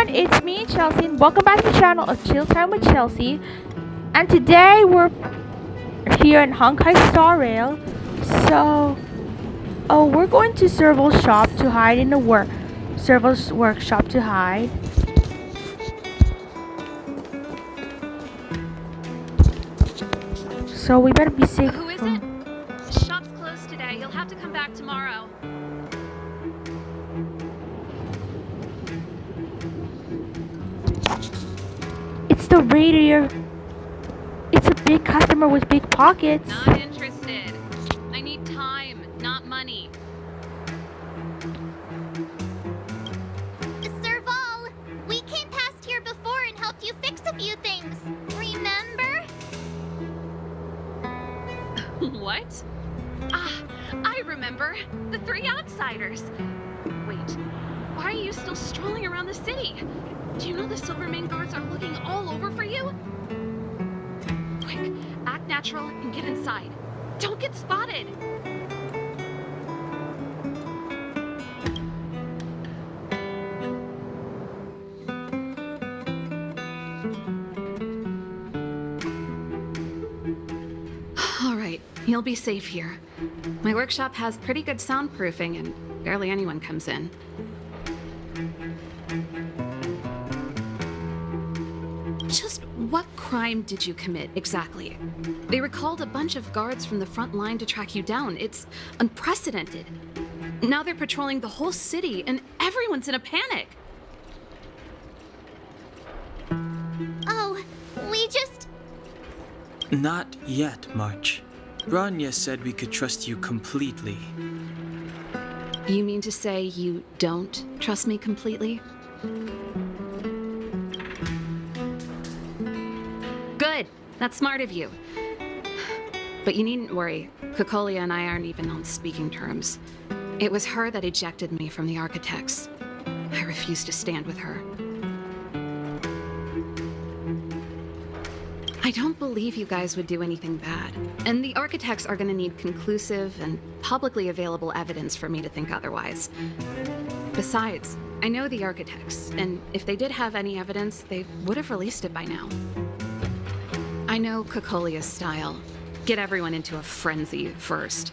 everyone, it's me, Chelsea, and welcome back to the channel of Chill Time with Chelsea. And today we're here in Honkai Starail. So, we're going to Serval's shop to hide in the Serval's workshop to hide. So we better be safe. Who is it? The shop's closed today. You'll have to come back tomorrow. It's the radiator. It's a big customer with big pockets. Not interested. I need time, not money. Serval, we came past here before and helped you fix a few things. Remember? What? Ah, I remember. The three outsiders. Wait, why are you still strolling around the city? Do you know the Silvermane Guards are looking all over for you? Quick, act natural and get inside. Don't get spotted. All right, you'll be safe here. My workshop has pretty good soundproofing and barely anyone comes in. Just what crime did you commit, exactly? They recalled a bunch of guards from the front line to track you down. It's unprecedented. Now they're patrolling the whole city, and everyone's in a panic. Oh, we just... Not yet, March. Rania said we could trust you completely. You mean to say you don't trust me completely? Good. That's smart of you. But you needn't worry. Kokolia and I aren't even on speaking terms. It was her that ejected me from the Architects. I refused to stand with her. I don't believe you guys would do anything bad. And the Architects are gonna need conclusive and publicly available evidence for me to think otherwise. Besides, I know the Architects, and if they did have any evidence, they would have released it by now. I know Kokolia's style. Get everyone into a frenzy first.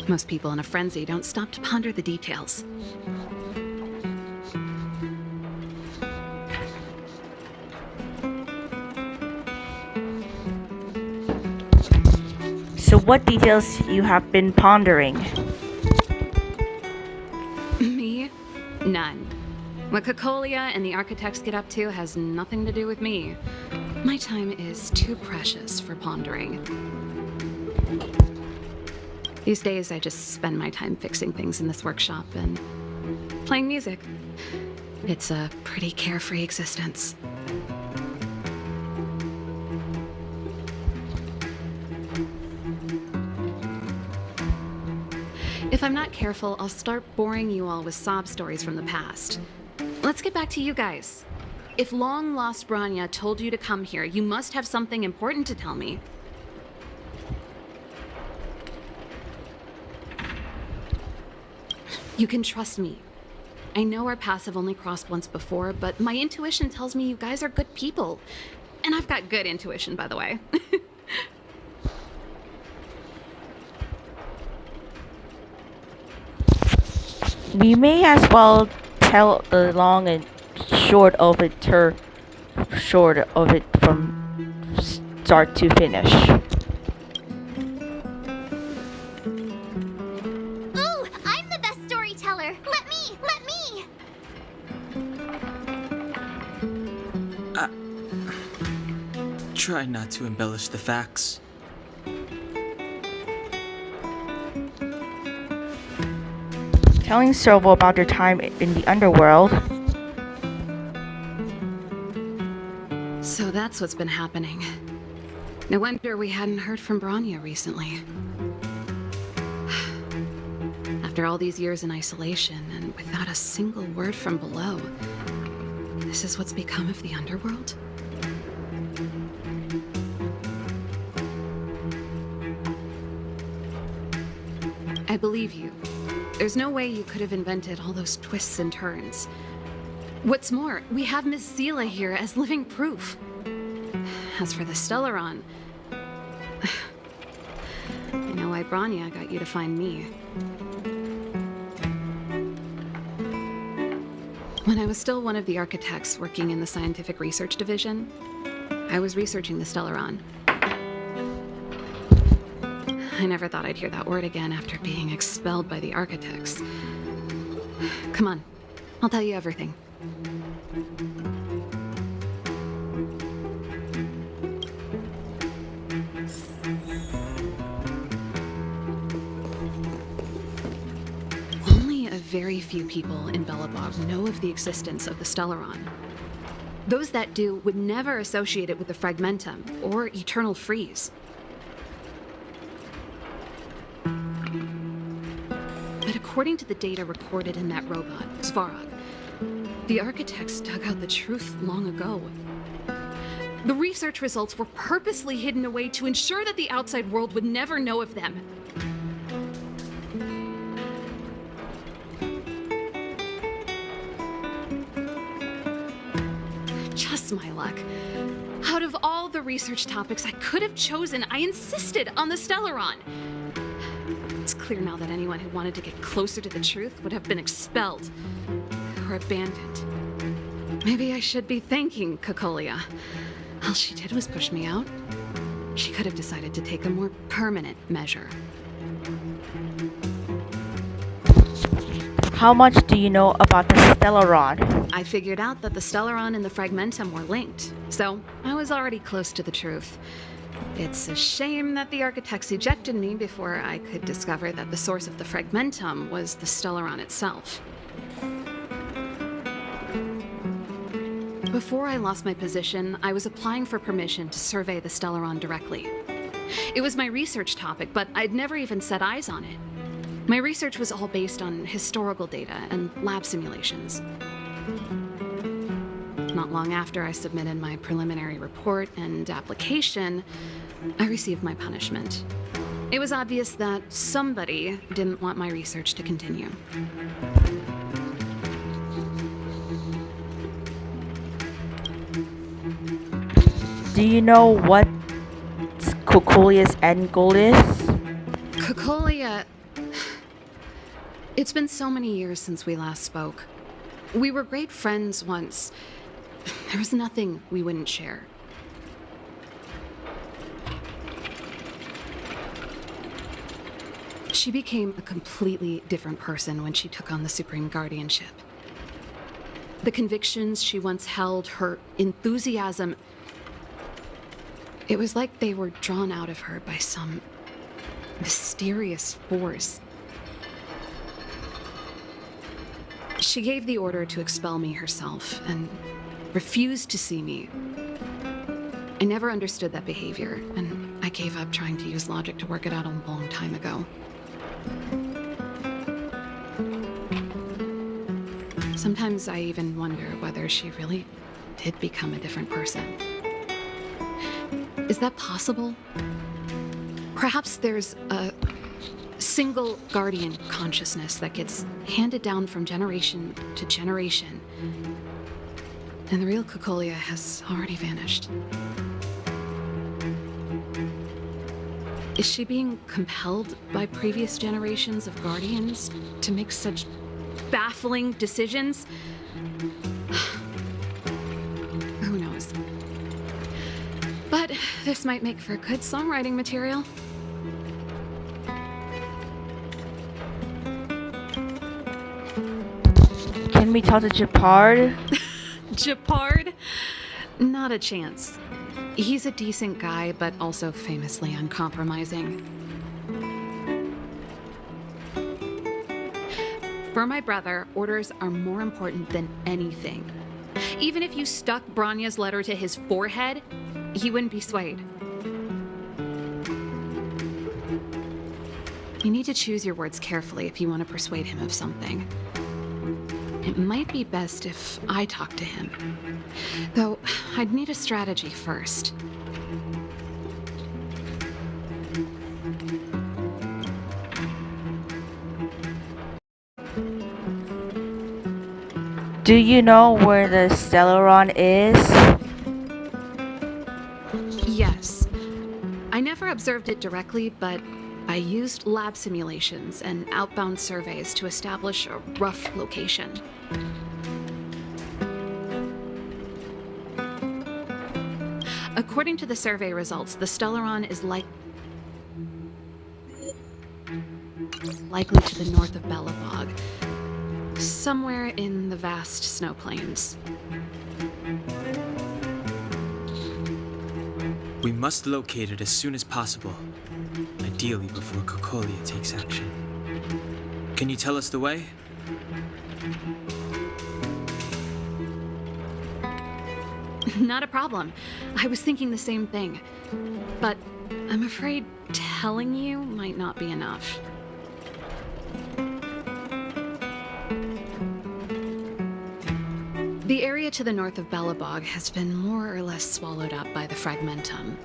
Most people in a frenzy don't stop to ponder the details. So what details you have been pondering? Me? None. What Kokolia and the Architects get up to has nothing to do with me. My time is too precious for pondering. These days, I just spend my time fixing things in this workshop and playing music. It's a pretty carefree existence. If I'm not careful, I'll start boring you all with sob stories from the past. Let's get back to you guys. If long-lost Branya told you to come here, you must have something important to tell me. You can trust me. I know our paths have only crossed once before, but my intuition tells me you guys are good people. And I've got good intuition, by the way. We may as well tell the long and short of it from start to finish. Ooh, I'm the best storyteller. Let me. Try not to embellish the facts. Telling Serval about their time in the underworld. So that's what's been happening. No wonder we hadn't heard from Branya recently. After all these years in isolation and without a single word from below, this is what's become of the underworld? I believe you. There's no way you could have invented all those twists and turns. What's more, we have Miss Zila here as living proof. As for the Stellaron, I know why Branya got you to find me. When I was still one of the architects working in the scientific research division, I was researching the Stellaron. I never thought I'd hear that word again after being expelled by the architects. Come on, I'll tell you everything. Only a very few people in Belobog know of the existence of the Stellaron. Those that do would never associate it with the Fragmentum or Eternal Freeze. But according to the data recorded in that robot, Svarog, the architects dug out the truth long ago. The research results were purposely hidden away to ensure that the outside world would never know of them. Just my luck. Out of all the research topics I could have chosen, I insisted on the Stellaron. It's clear now that anyone who wanted to get closer to the truth would have been expelled or abandoned. Maybe I should be thanking Kokolia. All she did was push me out. She could have decided to take a more permanent measure. How much do you know about the Stellaron? I figured out that the Stellaron and the Fragmentum were linked, so I was already close to the truth. It's a shame that the architects ejected me before I could discover that the source of the Fragmentum was the Stellaron itself. Before I lost my position, I was applying for permission to survey the Stellaron directly. It was my research topic, but I'd never even set eyes on it. My research was all based on historical data and lab simulations. Not long after I submitted my preliminary report and application, I received my punishment. It was obvious that somebody didn't want my research to continue. Do you know what Kokolia's end goal is? Kokolia... It's been so many years since we last spoke. We were great friends once. There was nothing we wouldn't share. She became a completely different person when she took on the Supreme Guardianship. The convictions she once held, her enthusiasm, it was like they were drawn out of her by some mysterious force. She gave the order to expel me herself and refused to see me. I never understood that behavior, and I gave up trying to use logic to work it out a long time ago. Sometimes I even wonder whether she really did become a different person. Is that possible? Perhaps there's a single guardian consciousness that gets handed down from generation to generation, and the real Kokolia has already vanished. Is she being compelled by previous generations of guardians to make such baffling decisions? Who knows? But this might make for good songwriting material. Can we talk to Japard? Japard? Not a chance. He's a decent guy, but also famously uncompromising. For my brother, orders are more important than anything. Even if you stuck Branya's letter to his forehead, he wouldn't be swayed. You need to choose your words carefully if you want to persuade him of something. It might be best if I talk to him. Though, I'd need a strategy first. Do you know where the Stellaron is? Yes. I never observed it directly, but I used lab simulations and outbound surveys to establish a rough location. According to the survey results, the Stellaron is likely to the north of Belobog, somewhere in the vast snow plains. We must locate it as soon as possible, ideally before Cocolia takes action. Can you tell us the way? Not a problem. I was thinking the same thing. But I'm afraid telling you might not be enough. The area to the north of Belobog has been more or less swallowed up by the Fragmentum.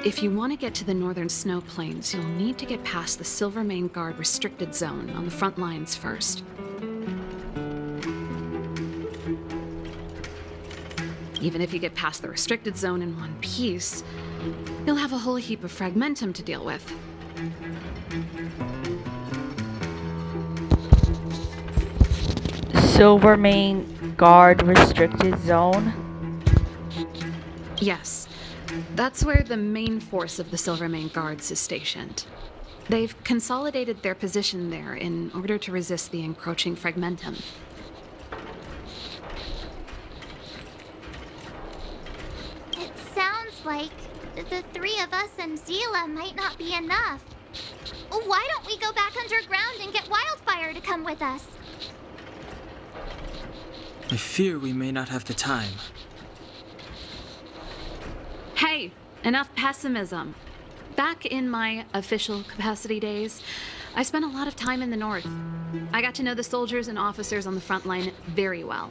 If you want to get to the northern snow plains, you'll need to get past the Silvermane Guard restricted zone on the front lines first. Even if you get past the restricted zone in one piece, you'll have a whole heap of Fragmentum to deal with. Silvermane Guard restricted zone? Yes, that's where the main force of the Silvermane Guards is stationed. They've consolidated their position there in order to resist the encroaching Fragmentum. It sounds like the three of us and Zila might not be enough. Why don't we go back underground and get Wildfire to come with us? I fear we may not have the time. Hey, enough pessimism. Back in my official capacity days, I spent a lot of time in the north. I got to know the soldiers and officers on the front line very well.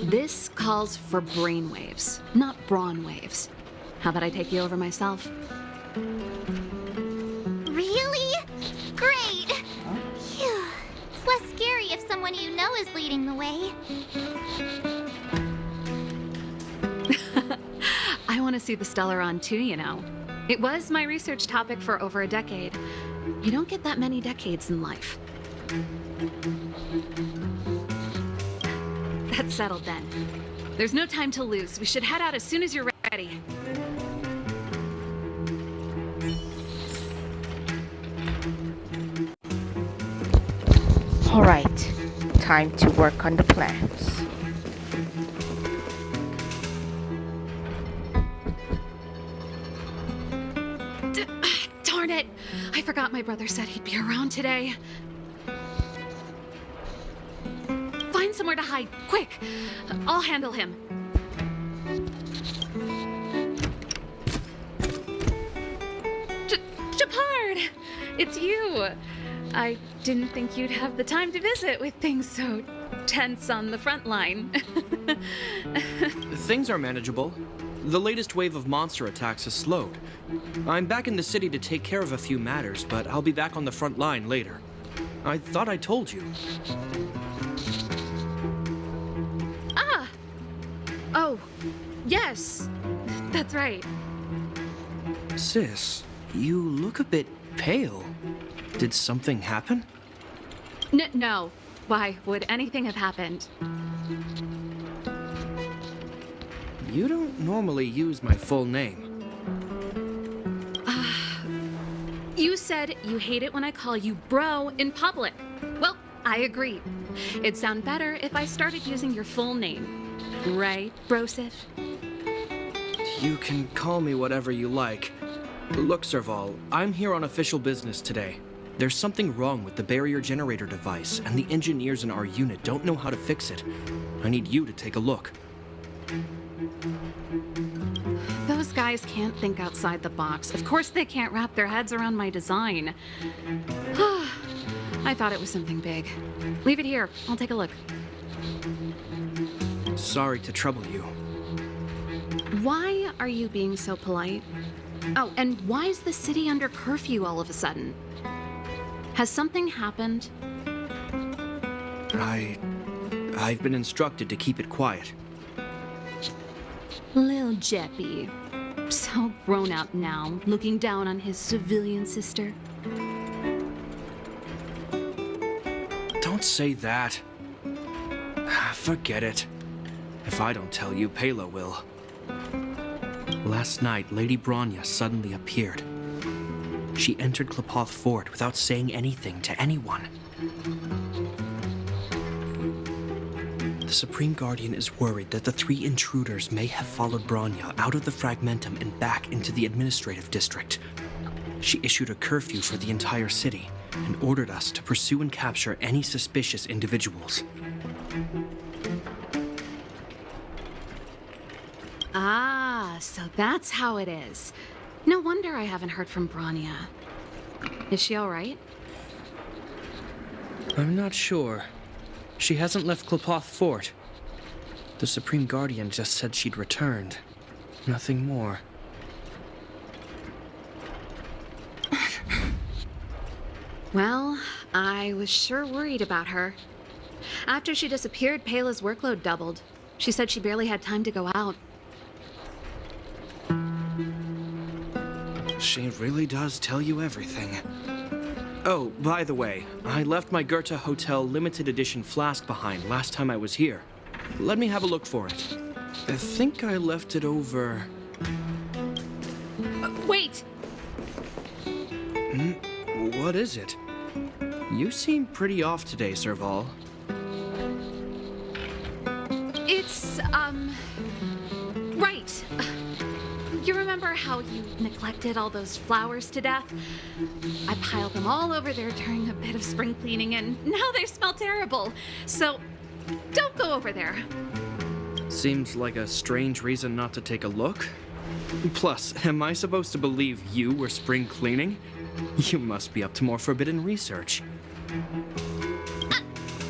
This calls for brainwaves, not brawn waves. How about I take you over myself? Really? Great! Phew. It's less scary if someone you know is leading the way. I want to see the Stellaron too, you know. It was my research topic for over a decade. You don't get that many decades in life. That's settled then. There's no time to lose. We should head out as soon as you're ready. Alright, time to work on the plans. Darn it! I forgot my brother said he'd be around today. Find somewhere to hide, quick! I'll handle him. Japard! It's you! I didn't think you'd have the time to visit with things so tense on the front line. Things are manageable. The latest wave of monster attacks has slowed. I'm back in the city to take care of a few matters, but I'll be back on the front line later. I thought I told you. Ah! Oh, yes. That's right. Sis, you look a bit pale. Did something happen? No. Why would anything have happened? You don't normally use my full name. You said you hate it when I call you bro in public. Well, I agree. It'd sound better if I started using your full name. Right, Brosif? You can call me whatever you like. Look, Serval, I'm here on official business today. There's something wrong with the barrier generator device, and the engineers in our unit don't know how to fix it. I need you to take a look. Those guys can't think outside the box. Of course they can't wrap their heads around my design. I thought it was something big. Leave it here. I'll take a look. Sorry to trouble you. Why are you being so polite? Oh, and why is the city under curfew all of a sudden? Has something happened? I've been instructed to keep it quiet. Lil Jeppy. So grown up now, looking down on his civilian sister. Don't say that. Forget it. If I don't tell you, Pela will. Last night, Lady Bronya suddenly appeared. She entered Klapoth Fort without saying anything to anyone. The Supreme Guardian is worried that the 3 intruders may have followed Bronya out of the Fragmentum and back into the administrative district. She issued a curfew for the entire city and ordered us to pursue and capture any suspicious individuals. Ah, so that's how it is. No wonder I haven't heard from Bronya. Is she all right? I'm not sure. She hasn't left Klapoth Fort. The Supreme Guardian just said she'd returned. Nothing more. Well, I was sure worried about her. After she disappeared, Pela's workload doubled. She said she barely had time to go out. She really does tell you everything. Oh, by the way, I left my Goethe Hotel limited edition flask behind last time I was here. Let me have a look for it. I think I left it over... Wait! What is it? You seem pretty off today, Serval. It's, right. You remember how you neglected all those flowers to death? I piled them all over there during a bit of spring cleaning, and now they smell terrible. So, don't go over there. Seems like a strange reason not to take a look. Plus, am I supposed to believe you were spring cleaning? You must be up to more forbidden research.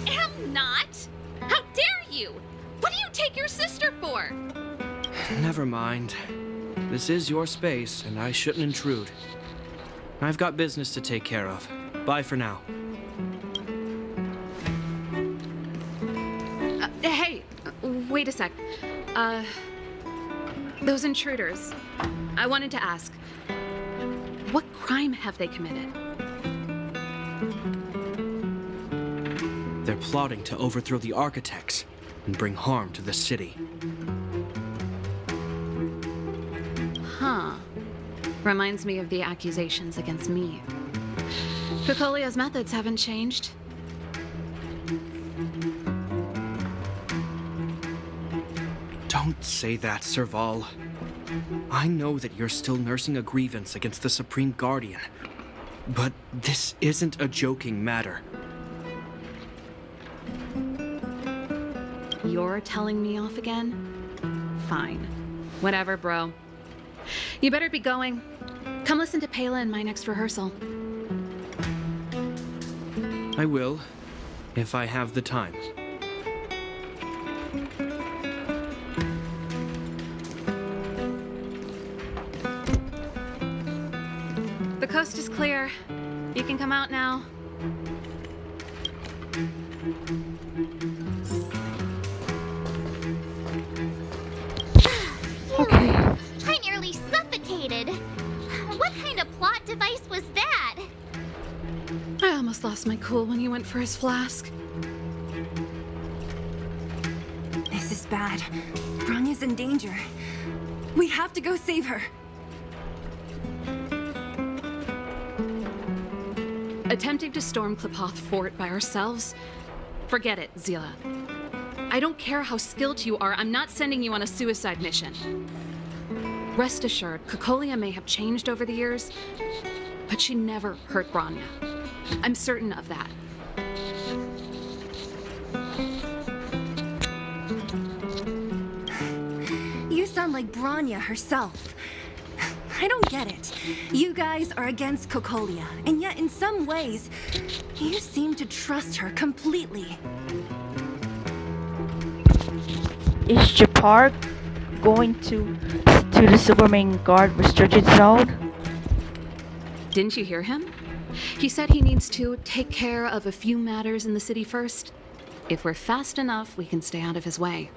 Am not? How dare you? What do you take your sister for? Never mind. This is your space, and I shouldn't intrude. I've got business to take care of. Bye for now. Hey, wait a sec. Those intruders. I wanted to ask, what crime have they committed? They're plotting to overthrow the architects and bring harm to the city. Huh. Reminds me of the accusations against me. Kokolia's methods haven't changed. Don't say that, Serval. I know that you're still nursing a grievance against the Supreme Guardian, but this isn't a joking matter. You're telling me off again? Fine. Whatever, bro. You better be going. Come listen to Pela in my next rehearsal. I will, if I have the time. The coast is clear. You can come out now. Okay. I nearly suffocated. What kind of plot device was that? I almost lost my cool when he went for his flask. This is bad. Bronya's in danger. We have to go save her. Attempting to storm Klapoth Fort by ourselves? Forget it, Zila. I don't care how skilled you are, I'm not sending you on a suicide mission. Rest assured, Kokolia may have changed over the years, but she never hurt Bronya. I'm certain of that. You sound like Bronya herself. I don't get it. You guys are against Kokolia, and yet in some ways, you seem to trust her completely. Is Japar going to the Silvermane Guard restricted zone? Didn't you hear him? He said he needs to take care of a few matters in the city first. If we're fast enough, we can stay out of his way.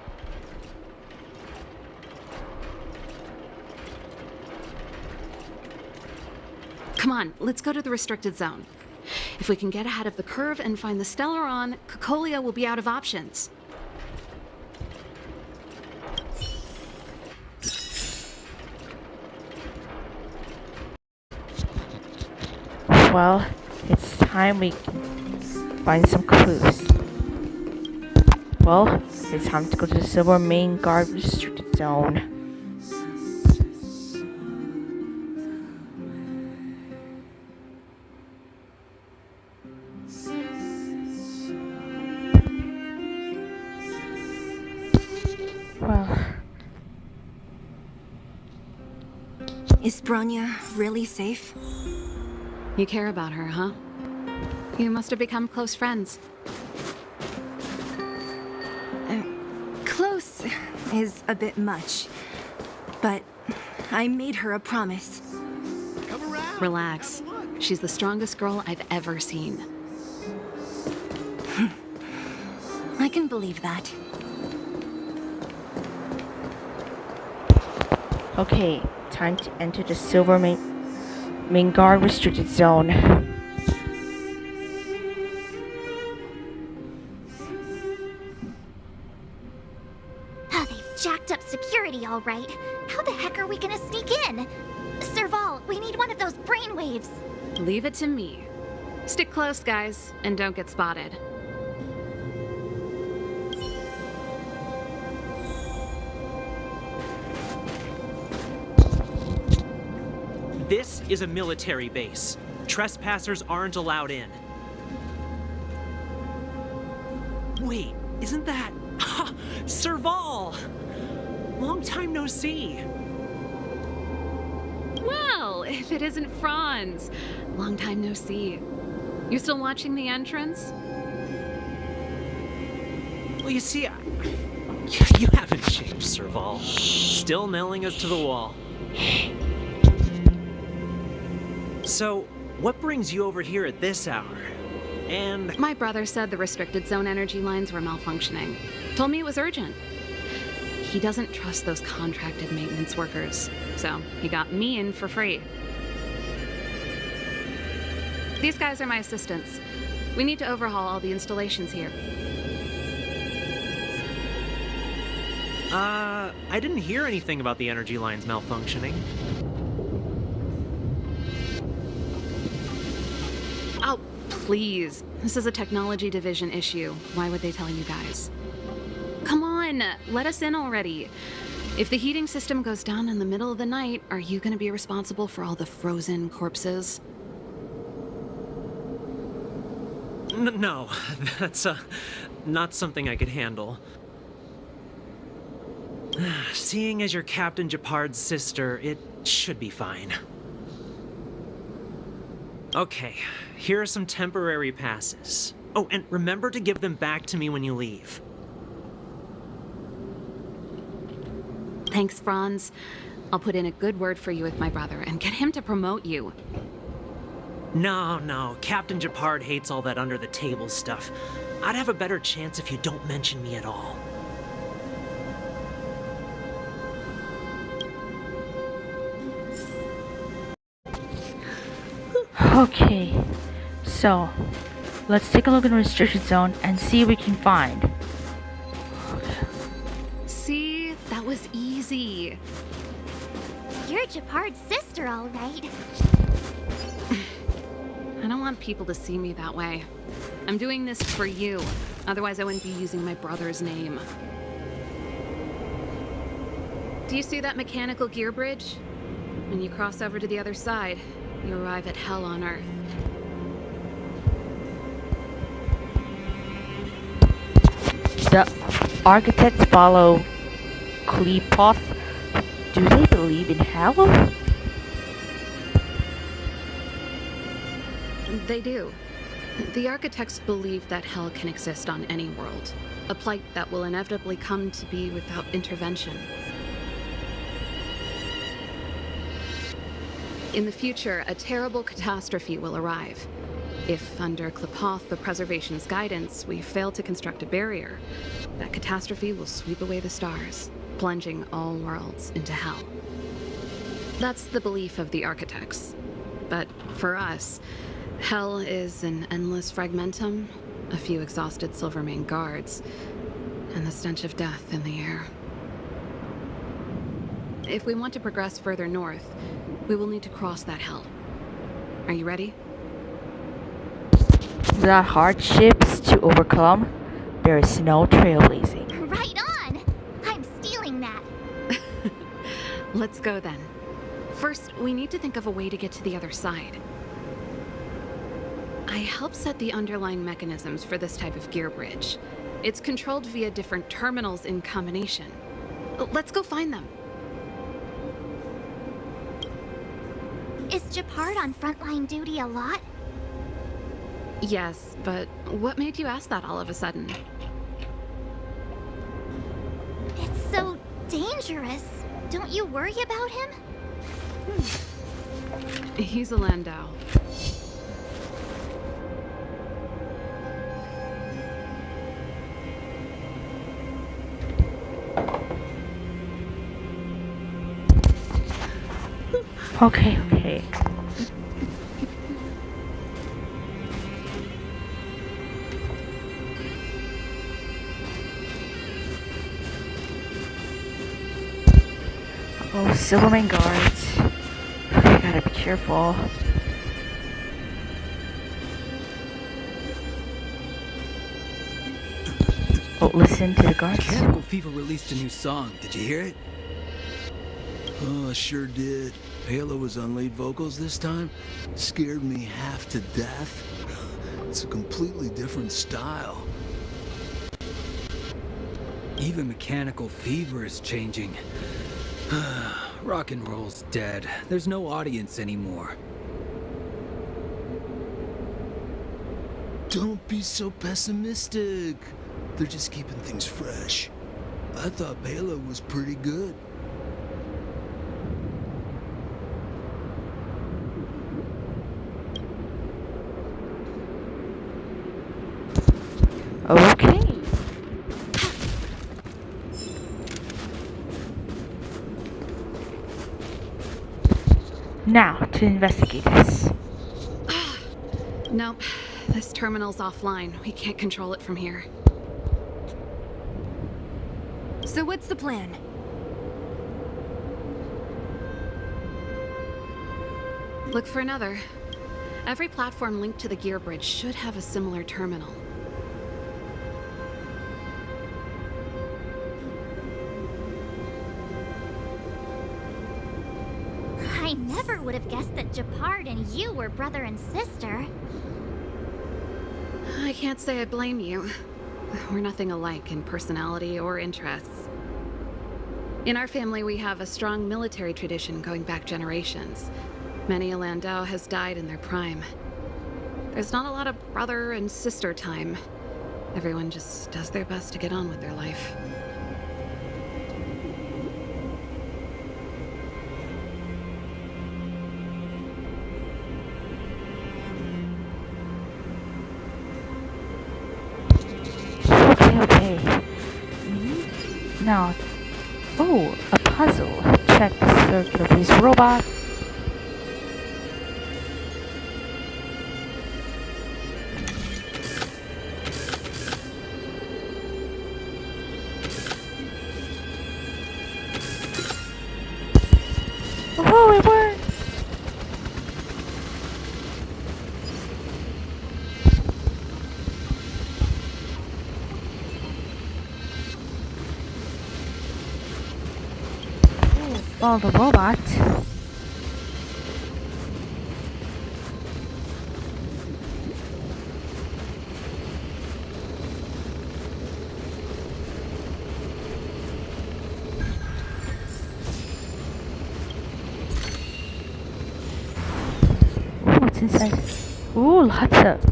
Come on, let's go to the restricted zone. If we can get ahead of the curve and find the Stellaron, Cocolia will be out of options. Well, it's time we find some clues. Well, it's time to go to the Silvermane Guard restricted zone. Well, Is Bronya really safe? You care about her, huh? You must have become close friends. Close is a bit much, but I made her a promise. Relax. She's the strongest girl I've ever seen. I can believe that. okay, time to enter the Silvermane Guard restricted zone. Ah, they've jacked up security, all right. How the heck are we gonna sneak in? Serval, we need one of those brainwaves. Leave it to me. Stick close, guys, and don't get spotted. This is a military base. Trespassers aren't allowed in. Wait, isn't that... Ha! Serval! Long time no see. Well, if it isn't Franz. Long time no see. You still watching the entrance? Well, you see, you haven't changed, Serval. Still nailing us to the wall. So, what brings you over here at this hour? And... My brother said the restricted zone energy lines were malfunctioning. Told me it was urgent. He doesn't trust those contracted maintenance workers, so he got me in for free. These guys are my assistants. We need to overhaul all the installations here. I didn't hear anything about the energy lines malfunctioning. Oh, please. This is a technology division issue. Why would they tell you guys? Come on, let us in already. If the heating system goes down in the middle of the night, are you gonna be responsible for all the frozen corpses? No, that's not something I could handle. Seeing as you're Captain Japard's sister, it should be fine. Okay, here are some temporary passes. Oh, and remember to give them back to me when you leave. Thanks, Franz. I'll put in a good word for you with my brother and get him to promote you. No, Captain Japard hates all that under-the-table stuff. I'd have a better chance if you don't mention me at all. Okay, so let's take a look in the restricted zone and see what we can find. See? That was easy. You're Japard's sister, all right. I don't want people to see me that way. I'm doing this for you. Otherwise, I wouldn't be using my brother's name. Do you see that mechanical gear bridge? When you cross over to the other side, you arrive at hell on Earth. The architects follow Klepoth. Do they believe in hell? They do. The architects believe that hell can exist on any world. A plight that will inevitably come to be without intervention. In the future, a terrible catastrophe will arrive. If, under Klapoth, the Preservation's guidance, we fail to construct a barrier, that catastrophe will sweep away the stars, plunging all worlds into hell. That's the belief of the architects. But for us, hell is an endless fragmentum, a few exhausted Silvermane Guards, and the stench of death in the air. If we want to progress further north, we will need to cross that hell. Are you ready? Without hardships to overcome, there is no trailblazing. Right on! I'm stealing that. Let's go then. First, we need to think of a way to get to the other side. I helped set the underlying mechanisms for this type of gear bridge. It's controlled via different terminals in combination. Let's go find them. Is Japard on frontline duty a lot? Yes, but what made you ask that all of a sudden? It's so dangerous. Don't you worry about him? He's a Landau. Okay. Oh, Silvermane Guards. I gotta be careful. Oh, listen to the guards. Mechanical Fever released a new song. Did you hear it? Oh, I sure did. Halo was on lead vocals this time. Scared me half to death. It's a completely different style. Even Mechanical Fever is changing. Rock and roll's dead. There's no audience anymore. Don't be so pessimistic. They're just keeping things fresh. I thought Halo was pretty good. Okay. Now, to investigate this. Nope. This terminal's offline. We can't control it from here. So what's the plan? Look for another. Every platform linked to the gear bridge should have a similar terminal. I never would have guessed that Japard and you were brother and sister. I can't say I blame you. We're nothing alike in personality or interests. In our family, we have a strong military tradition going back generations. Many a Landau has died in their prime. There's not a lot of brother and sister time. Everyone just does their best to get on with their life. Okay. Now, oh, a puzzle. Check the circular piece robot. Oh, it worked! Follow the robot. Ooh, what's inside? Ooh, lots of.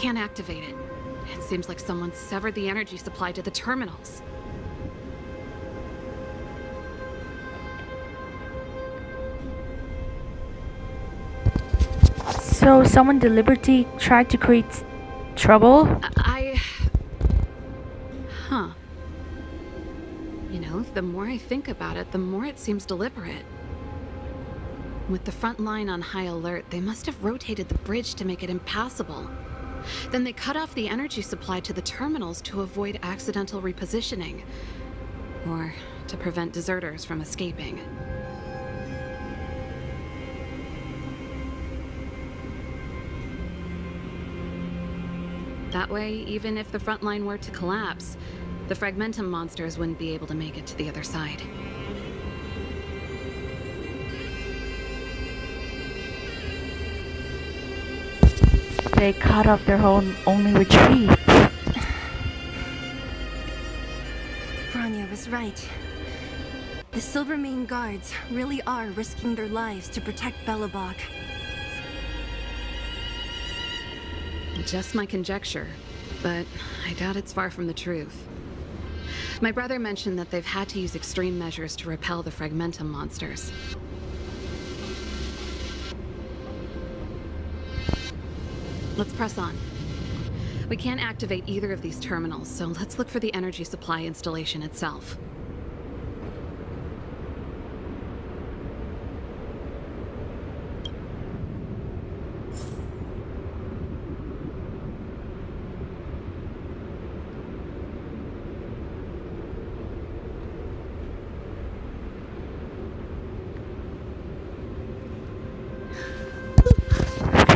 can't activate it. It seems like someone severed the energy supply to the terminals. So someone deliberately tried to create trouble? Huh. You know, the more I think about it, the more it seems deliberate. With the front line on high alert, they must have rotated the bridge to make it impassable. Then they cut off the energy supply to the terminals to avoid accidental repositioning. Or to prevent deserters from escaping. That way, even if the front line were to collapse, the Fragmentum monsters wouldn't be able to make it to the other side. They cut off their only retreat. Bronya was right. The Silvermane Guards really are risking their lives to protect Belobog. Just my conjecture, but I doubt it's far from the truth. My brother mentioned that they've had to use extreme measures to repel the Fragmentum monsters. Let's press on. We can't activate either of these terminals, so let's look for the energy supply installation itself.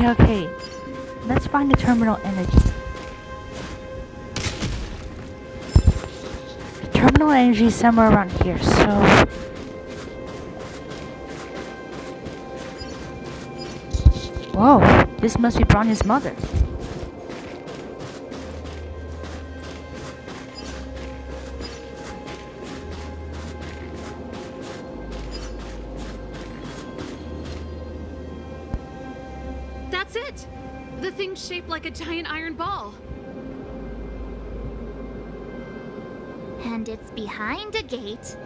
Okay. Let's find the terminal energy. The terminal energy is somewhere around here, so... Whoa, this must be Bronya's mother. That's it! The thing's shaped like a giant iron ball. And it's behind a gate.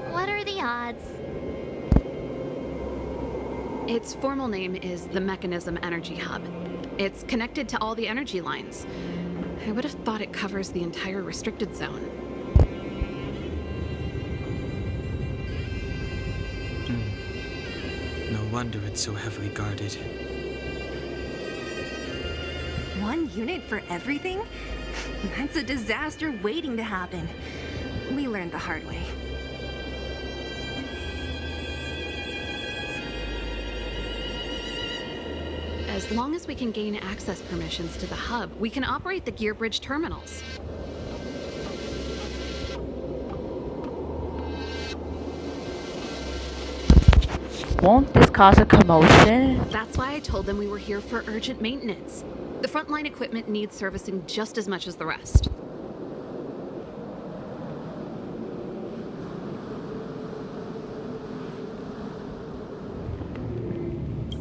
What are the odds? Its formal name is the Mechanism Energy Hub. It's connected to all the energy lines. I would have thought it covers the entire restricted zone. No wonder it's so heavily guarded. One unit for everything? That's a disaster waiting to happen. We learned the hard way. As long as we can gain access permissions to the hub, we can operate the gear bridge terminals. Won't this cause a commotion? That's why I told them we were here for urgent maintenance. The frontline equipment needs servicing just as much as the rest.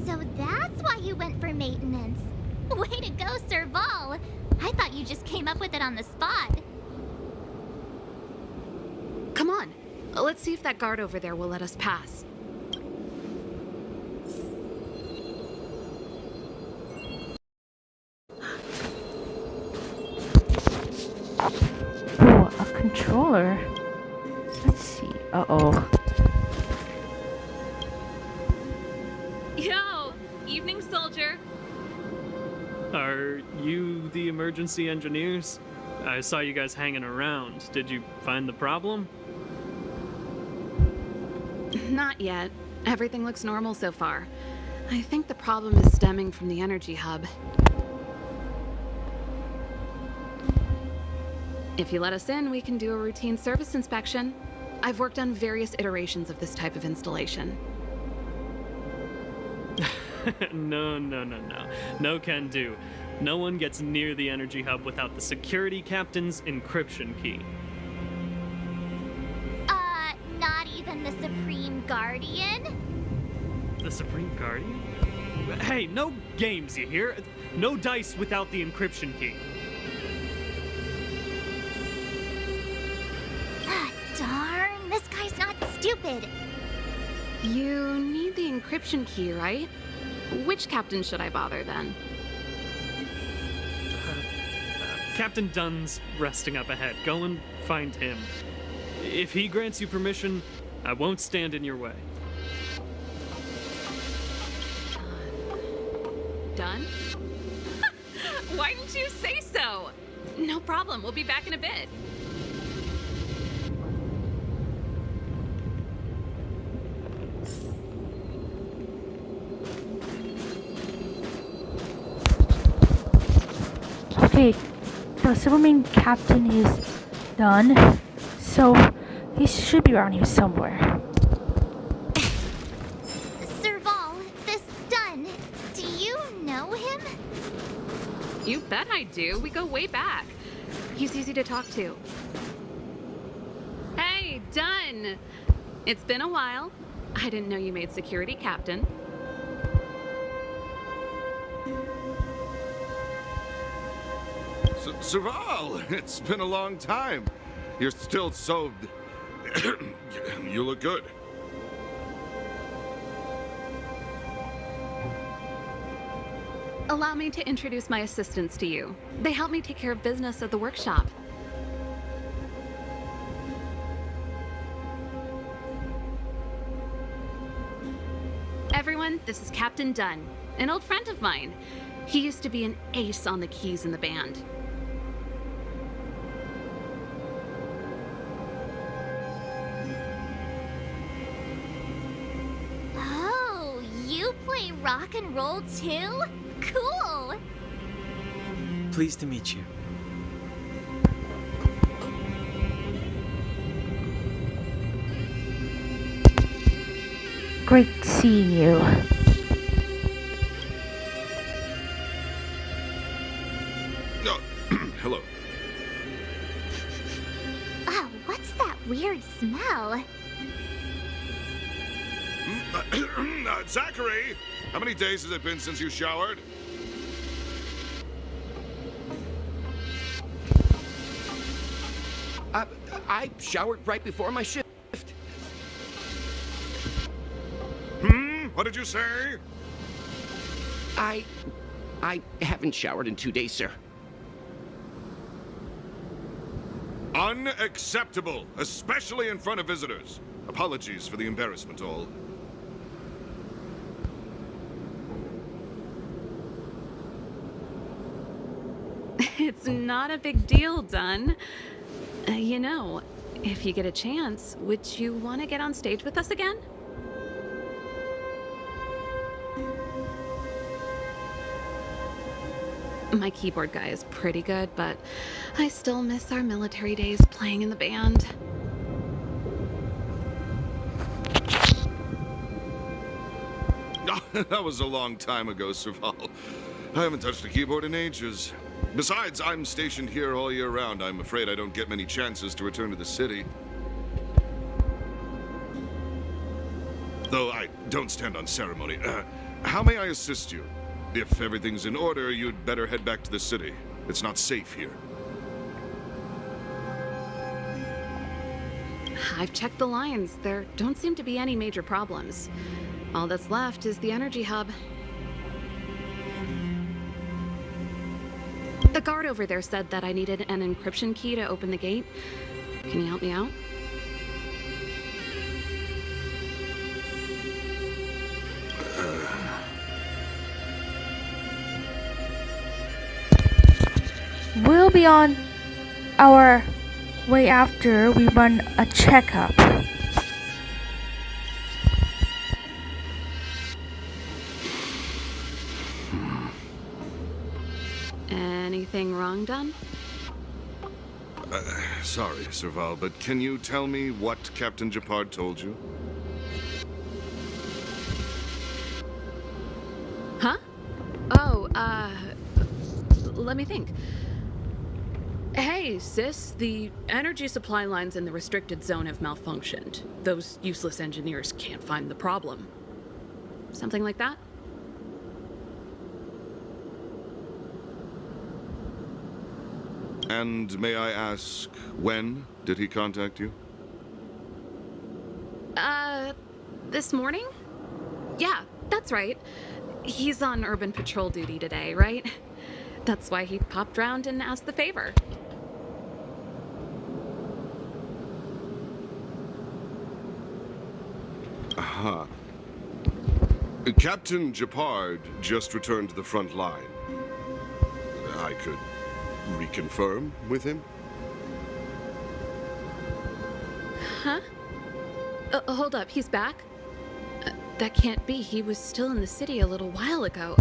So that's why you went for maintenance. Way to go, Serval. I thought you just came up with it on the spot. Come on, let's see if that guard over there will let us pass. Ooh, a controller. Let's see. Uh-oh. Yo, evening soldier. Are you the emergency engineers? I saw you guys hanging around. Did you find the problem? Not yet. Everything looks normal so far. I think the problem is stemming from the energy hub. If you let us in, we can do a routine service inspection. I've worked on various iterations of this type of installation. No. No can do. No one gets near the energy hub without the security captain's encryption key. Not even the Supreme Guardian? The Supreme Guardian? Hey, no games, you hear? No dice without the encryption key. Ah, darn, this guy's not stupid. You need the encryption key, right? Which captain should I bother then? Captain Dunn's resting up ahead. Go and find him. If he grants you permission, I won't stand in your way. Done? Why didn't you say so? No problem, we'll be back in a bit. Okay, the Silvermane captain is done, so he should be around here somewhere. Serval, this Dunn, do you know him? You bet I do. We go way back. He's easy to talk to. Hey, Dunn! It's been a while. I didn't know you made security captain. Serval, it's been a long time. You're still so... You look good. Allow me to introduce my assistants to you. They help me take care of business at the workshop. Everyone, this is Captain Dunn, an old friend of mine. He used to be an ace on the keys in the band. Oh, you play rock and roll too? Cool! Pleased to meet you. Great seeing you. Oh, hello. Oh, what's that weird smell? Zachary, how many days has it been since you showered? I showered right before my shift. What did you say? I haven't showered in 2 days, sir. Unacceptable, especially in front of visitors. Apologies for the embarrassment, all. It's not a big deal, Dunn. You know, if you get a chance, would you want to get on stage with us again? My keyboard guy is pretty good, but I still miss our military days playing in the band. That was a long time ago, Serval. I haven't touched a keyboard in ages. Besides, I'm stationed here all year round. I'm afraid I don't get many chances to return to the city. Though I don't stand on ceremony. How may I assist you? If everything's in order, you'd better head back to the city. It's not safe here. I've checked the lines. There don't seem to be any major problems. All that's left is the energy hub. The guard over there said that I needed an encryption key to open the gate. Can you help me out? We'll be on our way after we run a checkup. Anything wrong, Dunn? Sorry, Serval, but can you tell me what Captain Japard told you? Huh? Oh, let me think. Hey, sis, the energy supply lines in the restricted zone have malfunctioned. Those useless engineers can't find the problem. Something like that? And may I ask, when did he contact you? This morning? Yeah, that's right. He's on urban patrol duty today, right? That's why he popped round and asked the favor. Aha. Captain Japard just returned to the front line. I could reconfirm with him? Huh? Hold up, he's back? That can't be. He was still in the city a little while ago.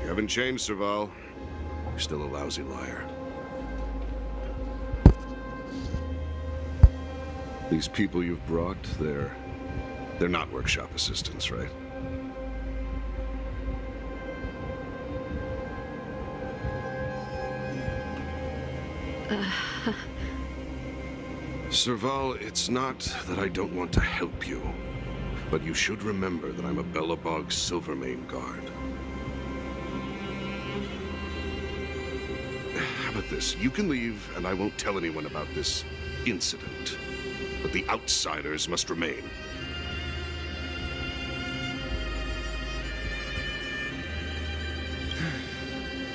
You haven't changed, Serval. You're still a lousy liar. These people you've brought, they're not workshop assistants, right? Serval, it's not that I don't want to help you, but you should remember that I'm a Belobog Silvermane Guard. How about this? You can leave, and I won't tell anyone about this incident. But the outsiders must remain.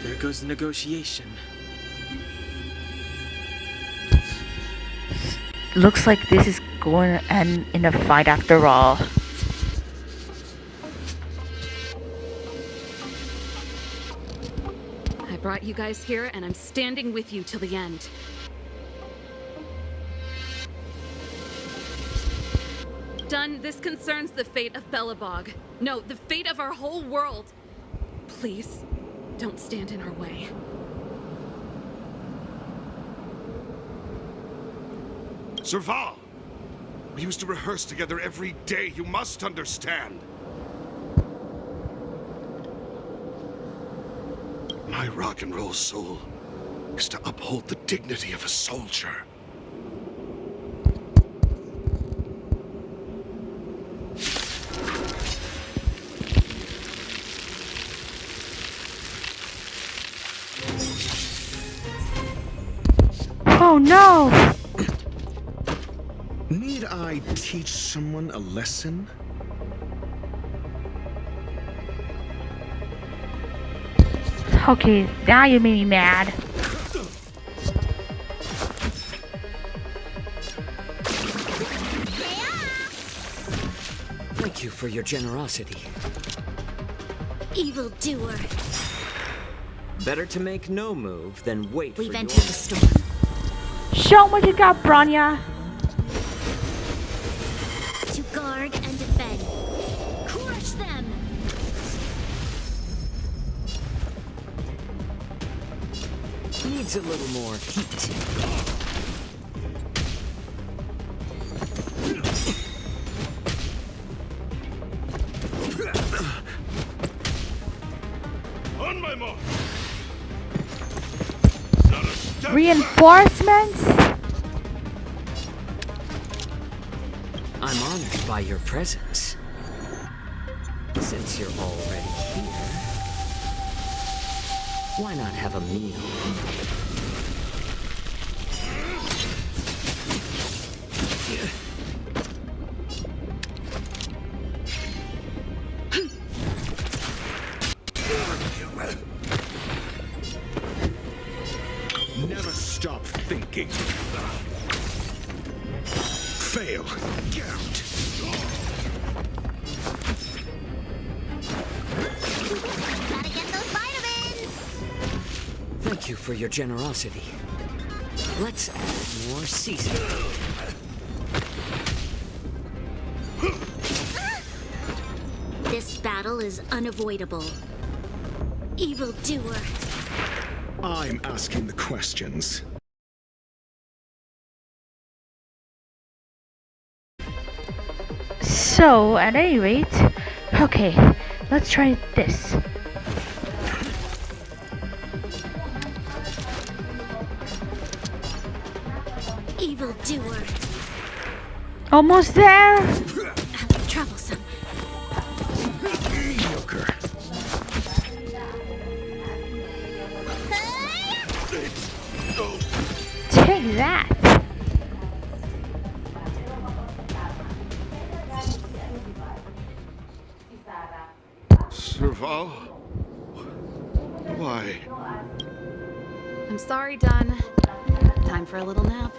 There goes the negotiation. Looks like this is going to end in a fight after all. I brought you guys here, and I'm standing with you till the end. Done. This concerns the fate of Belobog. No, the fate of our whole world. Please, don't stand in our way. Serval! We used to rehearse together every day. You must understand. My rock and roll soul is to uphold the dignity of a soldier. Oh no! Need I teach someone a lesson? Okay, now you made me mad. Thank you for your generosity. Evildoer. Better to make no move than wait We've for entered the storm. Show 'em what you got, Bronya. To guard and defend. Crush them! Needs a little more heat. On my mark! Reinforcements? I'm honored by your presence. Since you're already here, why not have a meal? Never stop thinking. Fail. Get out. Gotta get those vitamins! Thank you for your generosity. Let's add more seasoning. This battle is unavoidable. Evildoer. I'm asking the questions. So, at any rate, okay, let's try this. Evildoer. Almost there. Troublesome. that. Serval? Why? I'm sorry, Dunn. Time for a little nap.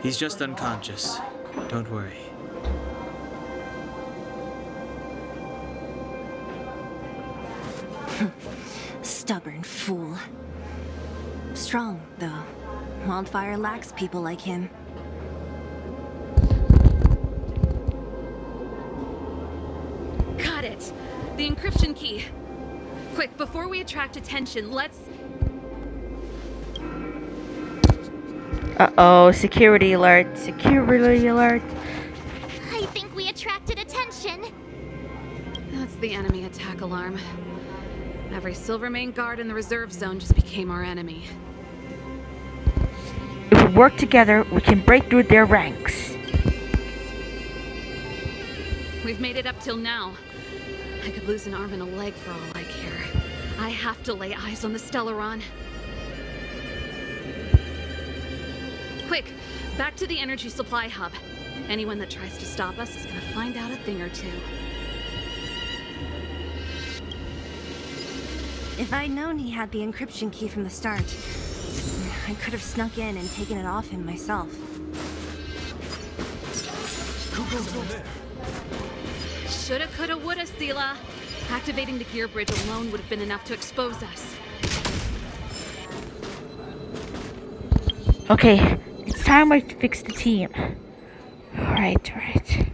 He's just unconscious. Don't worry. Stubborn fool. Strong, though. Wildfire lacks people like him. Got it! The encryption key. Quick, before we attract attention, let's... Uh-oh, security alert, security alert. I think we attracted attention. That's the enemy attack alarm. Every Silvermane Guard in the reserve zone just became our enemy. If we work together, we can break through their ranks. We've made it up till now. I could lose an arm and a leg for all I care. I have to lay eyes on the Stellaron. Quick, back to the energy supply hub. Anyone that tries to stop us is gonna find out a thing or two. If I'd known he had the encryption key from the start, I could have snuck in and taken it off him myself. Shoulda, coulda, woulda, Sela. Activating the gear bridge alone would have been enough to expose us. Okay, it's time to fix the team. Alright, alright.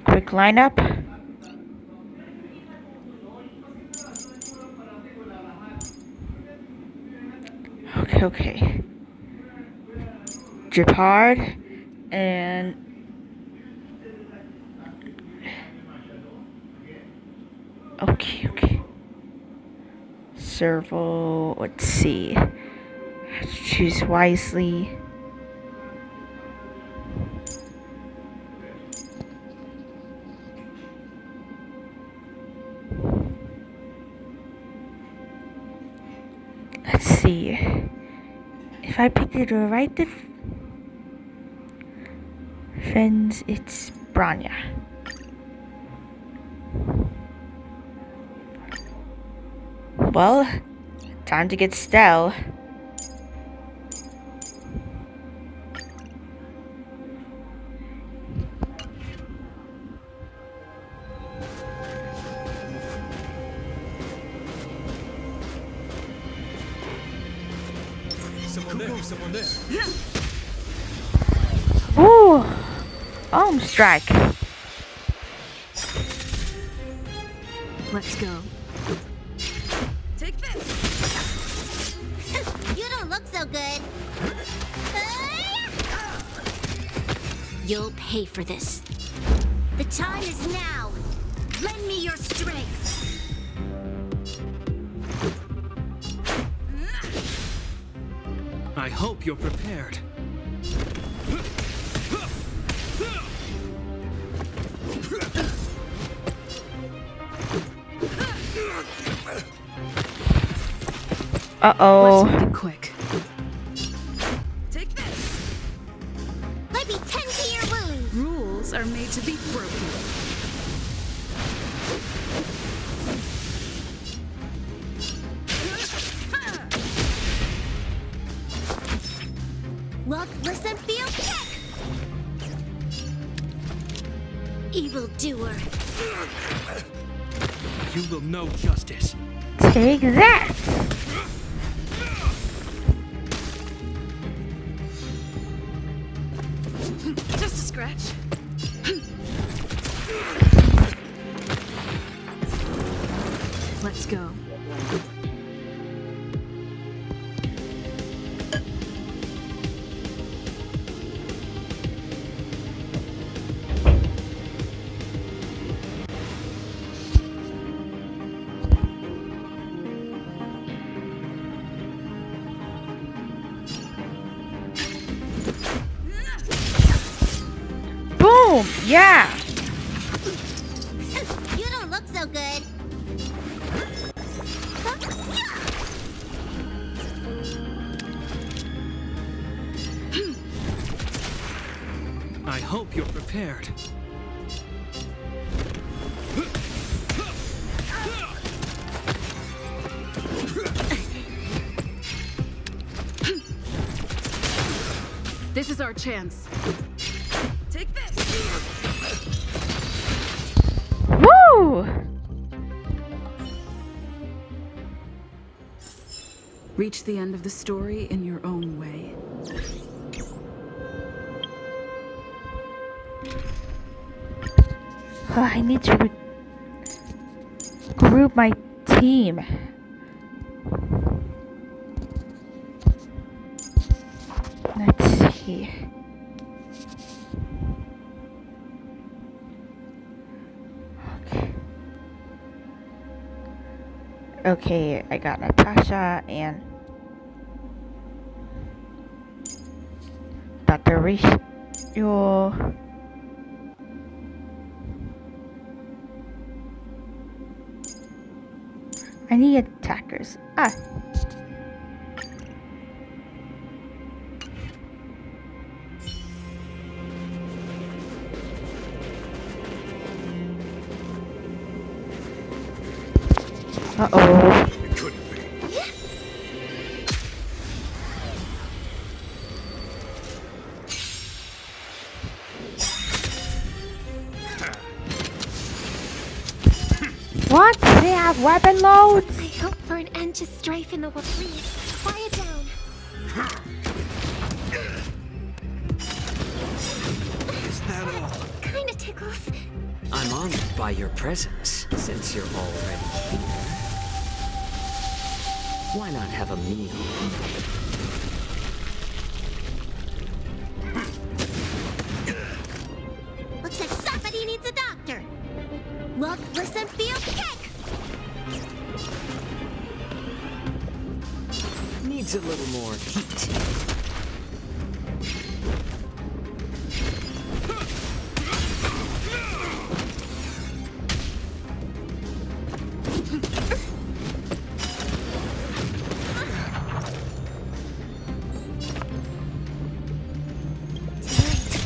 Quick lineup. Okay. Drip hard and okay. Servo, let's see. Have to choose wisely. Let's see. If I picked the right defense, it's Bronya. Well, time to get Stell. Someone there. Ooh! Arm strike. Let's go. Take this! You don't look so good. You'll pay for this. The time is now. Lend me your strength. I hope you're prepared. Uh-oh. Let's make it quick. Take this! Let me tend to your wounds. Rules are made to be broken. Look, listen, feel, kick! Evildoer. You will know justice. Take that! Just a scratch. Let's go. Boom! Yeah! You don't look so good. hope you're prepared. This is our chance. Take this! Woo! Reach the end of the story in your own way. I need to group my team. Let's see. Okay, I got Natasha and Dr. Rachel. I need attackers. Uh-oh. It couldn't be. What? They have weapon loads? I hope for an end to strife in the world. Please, quiet down. Is that all? Kinda tickles. I'm honored by your presence, since you're already here. Why not have a meal? Looks like somebody needs a doctor. Look, listen, feel, kick! Needs a little more heat.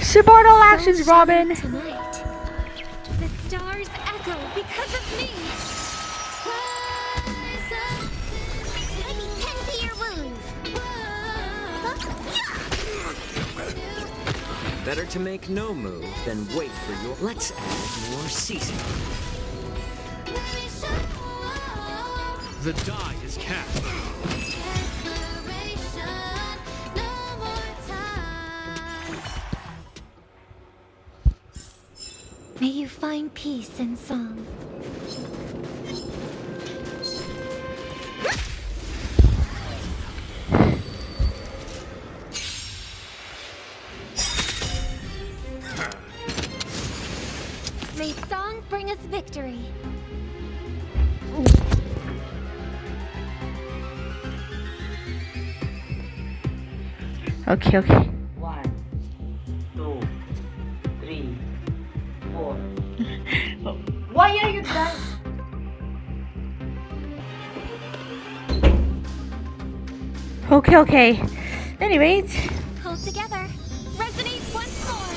Subordinal actions, Robin. Tonight, the stars echo because of me. Let me tend to your wounds. Better to make no move than wait for your... Let's add more seasoning. The die is cast. May you find peace in song. May song bring us victory. Okay, okay. 1, 2, 3, 4. Why are you done? Okay, okay. Anyways, Hold together. Resonate once more.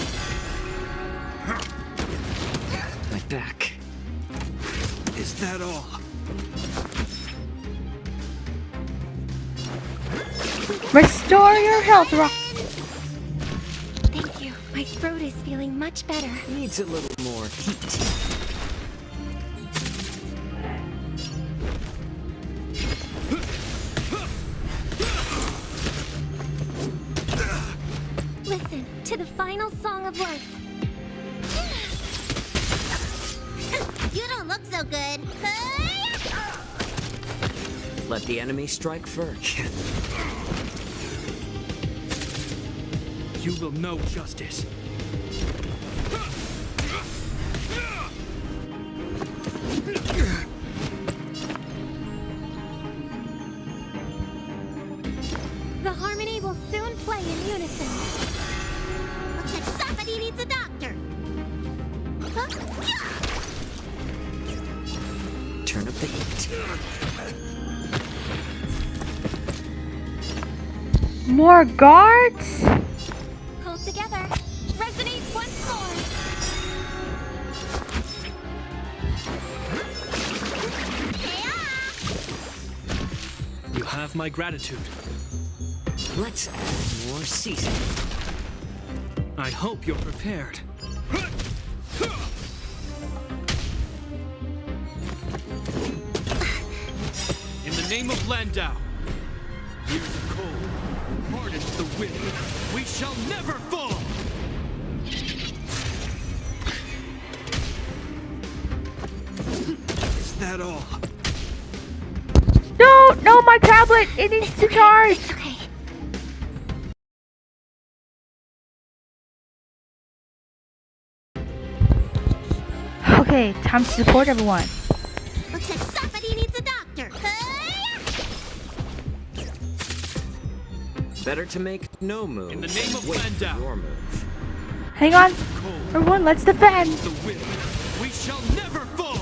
My back. Is that all? restore your health, Rob. Thank you. My throat is feeling much better. Needs a little more heat. Listen to the final song of life. You don't look so good. Let the enemy strike first. You will know justice. The harmony will soon play in unison. Looks like somebody needs a doctor. Turn up the heat. More guards? Hold together. Resonate once have my gratitude. Let's add more seasoning. I hope you're prepared. In the name of Landau, years of cold, hardens the wind. We shall never fall! Is that all? No, my tablet! It needs to charge! It's okay. Okay, time to support everyone. Looks like somebody needs a doctor. Better to make no move. In the name of Wait for Landau. your move. Hang on. Cold, Everyone, let's defend. the wind. We shall never fall!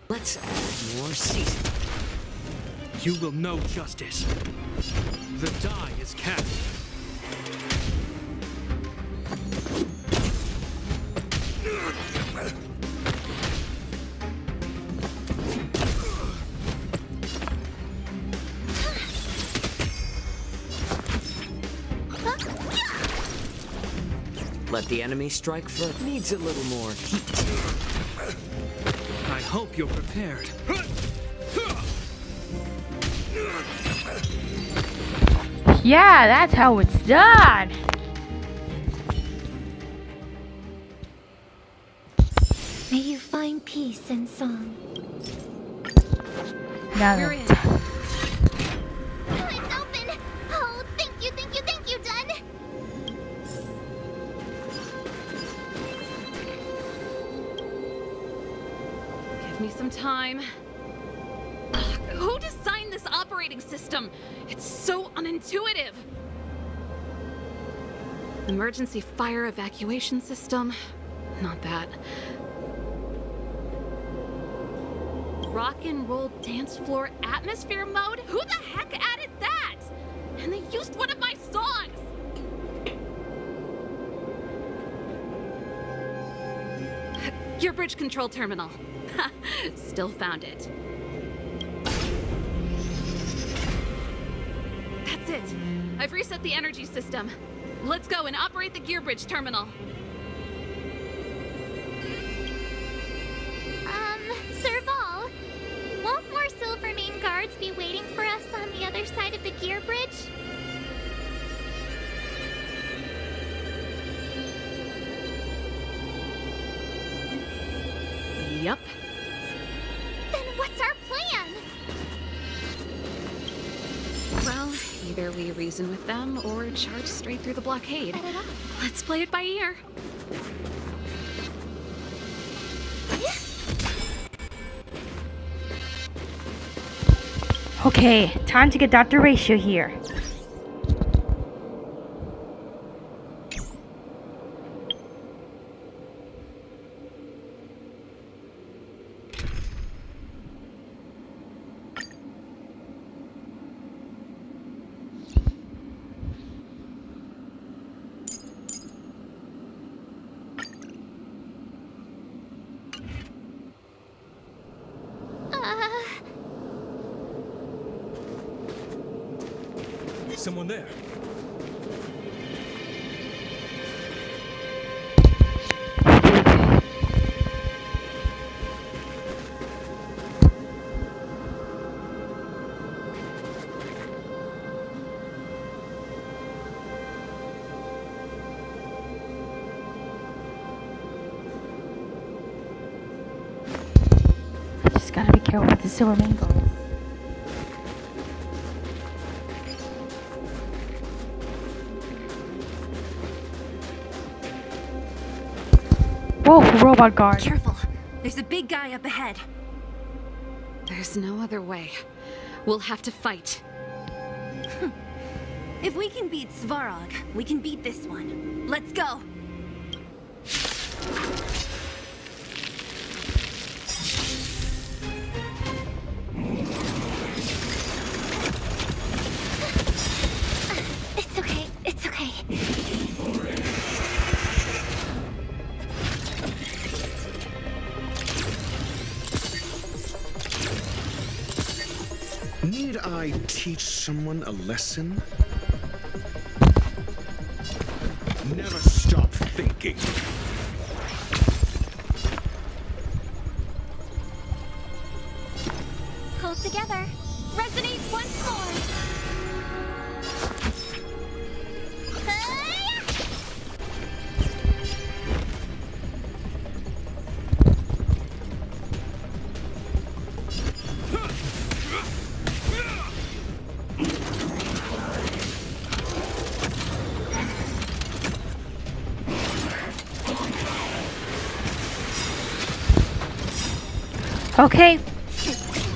Let's add more seasoning. You will know justice. The die is cast. Let the enemy strike first. Needs a little more heat. I hope you're prepared. Yeah, that's how it's done. May you find peace and song. Now We're then. in. Oh, it's open! Oh, thank you, Dun! Give me some time. Ugh, who designed this operating system? It's so unintuitive. Emergency fire evacuation system? Not that. Rock and roll dance floor atmosphere mode? Who the heck added that? And they used one of my songs! Gear bridge control terminal. Ha, still found it. That's it. I've reset the energy system. Let's go and operate the gear bridge terminal. Serval, won't more Silvermane Guards be waiting for us on the other side of the gear bridge? Yup. Then what's our plan? Well, either we reason with them or charge straight through the blockade. Let's play it by ear. Okay, time to get Dr. Ratio here. Someone there. I just gotta be careful with the Silvermane Guard. Whoa, robot guard. Careful. There's a big guy up ahead. There's no other way. We'll have to fight. If we can beat Svarog, we can beat this one. Let's go. It's okay, it's okay. Need I teach someone a lesson? Never stop thinking. Hold together. Resonate once more. Okay,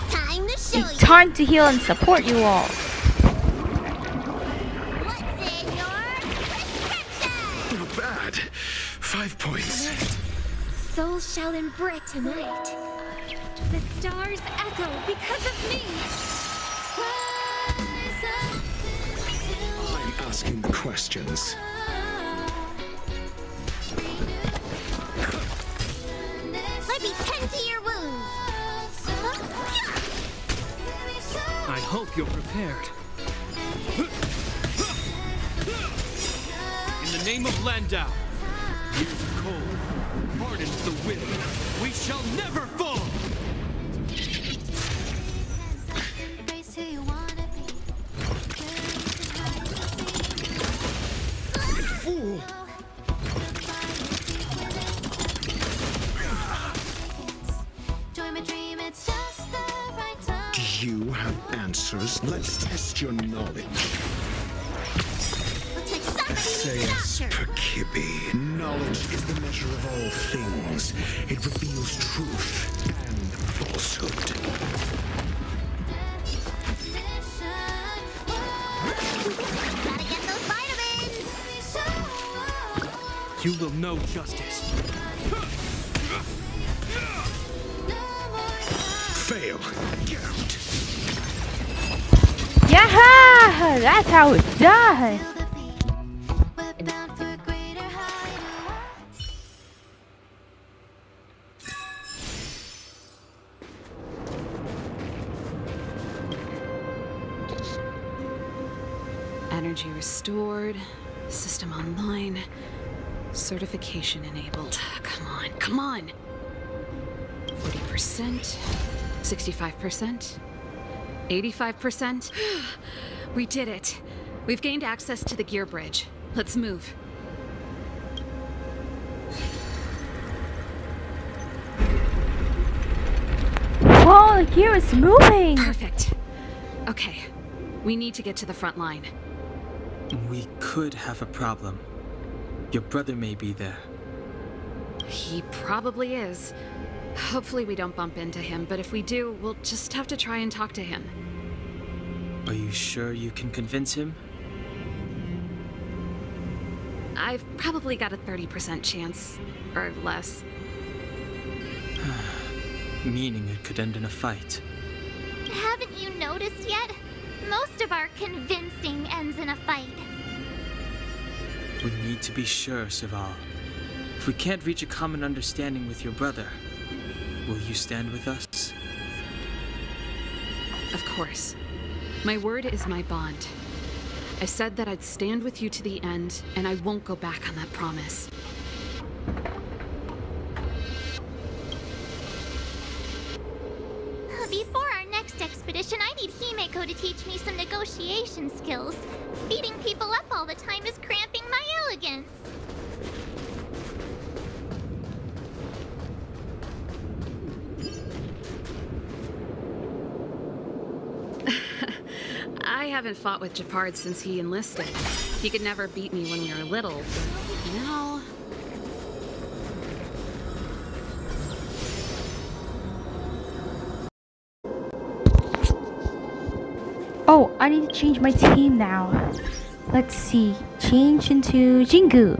Time to show you. time to heal and support you all. What's in your prescription? Not bad. 5 points. Souls shall embrace tonight. The stars echo because of me. I'm asking the questions. Let me tend to your wounds. I hope you're prepared. In the name of Landau, years of cold hardens the wind. We shall never fall! Fool! Do you have answers? Let's test your knowledge. Essayus Percipi. Knowledge is the measure of all things. It reveals truth and falsehood. Gotta get those vitamins. You will know justice. Fail. Get out. Yeah, that's how it's done. Energy restored. System online. Certification enabled. Come on, come on! 40%. 65%. 85%. We did it. We've gained access to the gear bridge. Let's move. Whoa, the gear is moving. Perfect. Okay. We need to get to the front line. We could have a problem. Your brother may be there. He probably is. Hopefully we don't bump into him, but if we do, we'll just have to try and talk to him. Are you sure you can convince him? I've probably got a 30% chance, or less. Meaning it could end in a fight. Haven't you noticed yet? Most of our convincing ends in a fight. We need to be sure, Serval. If we can't reach a common understanding with your brother, will you stand with us? Of course. My word is my bond. I said that I'd stand with you to the end, and I won't go back on that promise. Before our next expedition, I need Himeko to teach me some negotiation skills. Beating people up all the time is cramping my elegance. I haven't fought with Japard since he enlisted. He could never beat me when we were little, but now... Oh, I need to change my team now. Let's see. Change into Jingu.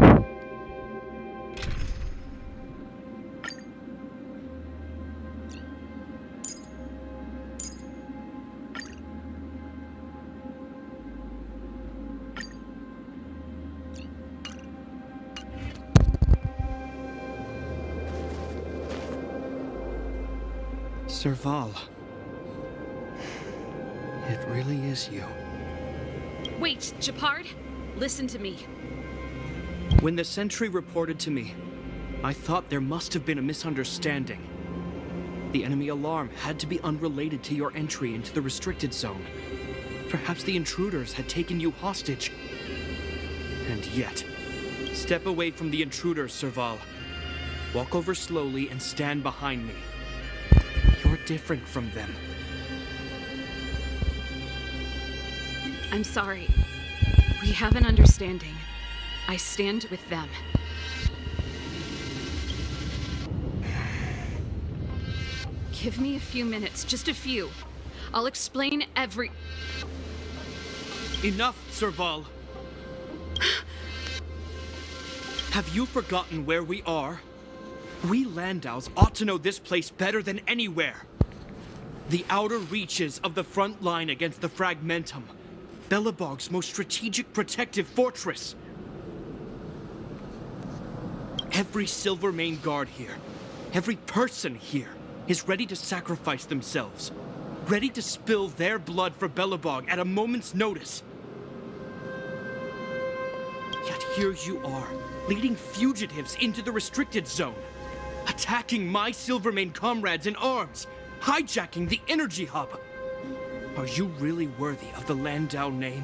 Serval. It really is you. Wait, Japard, listen to me. When the sentry reported to me, I thought there must have been a misunderstanding. The enemy alarm had to be unrelated to your entry into the restricted zone. Perhaps the intruders had taken you hostage. And yet, step away from the intruders, Serval. Walk over slowly and stand behind me. You're different from them. I'm sorry. We have an understanding. I stand with them. Give me a few minutes, just a few. I'll explain every... Enough, Serval. Have you forgotten where we are? We Landaus ought to know this place better than anywhere. The outer reaches of the front line against the Fragmentum. Belobog's most strategic protective fortress. Every Silvermane Guard here, every person here, is ready to sacrifice themselves. Ready to spill their blood for Belobog at a moment's notice. Yet here you are, leading fugitives into the restricted zone. Attacking my Silvermane comrades in arms. Hijacking the energy hub. Are you really worthy of the Landau name?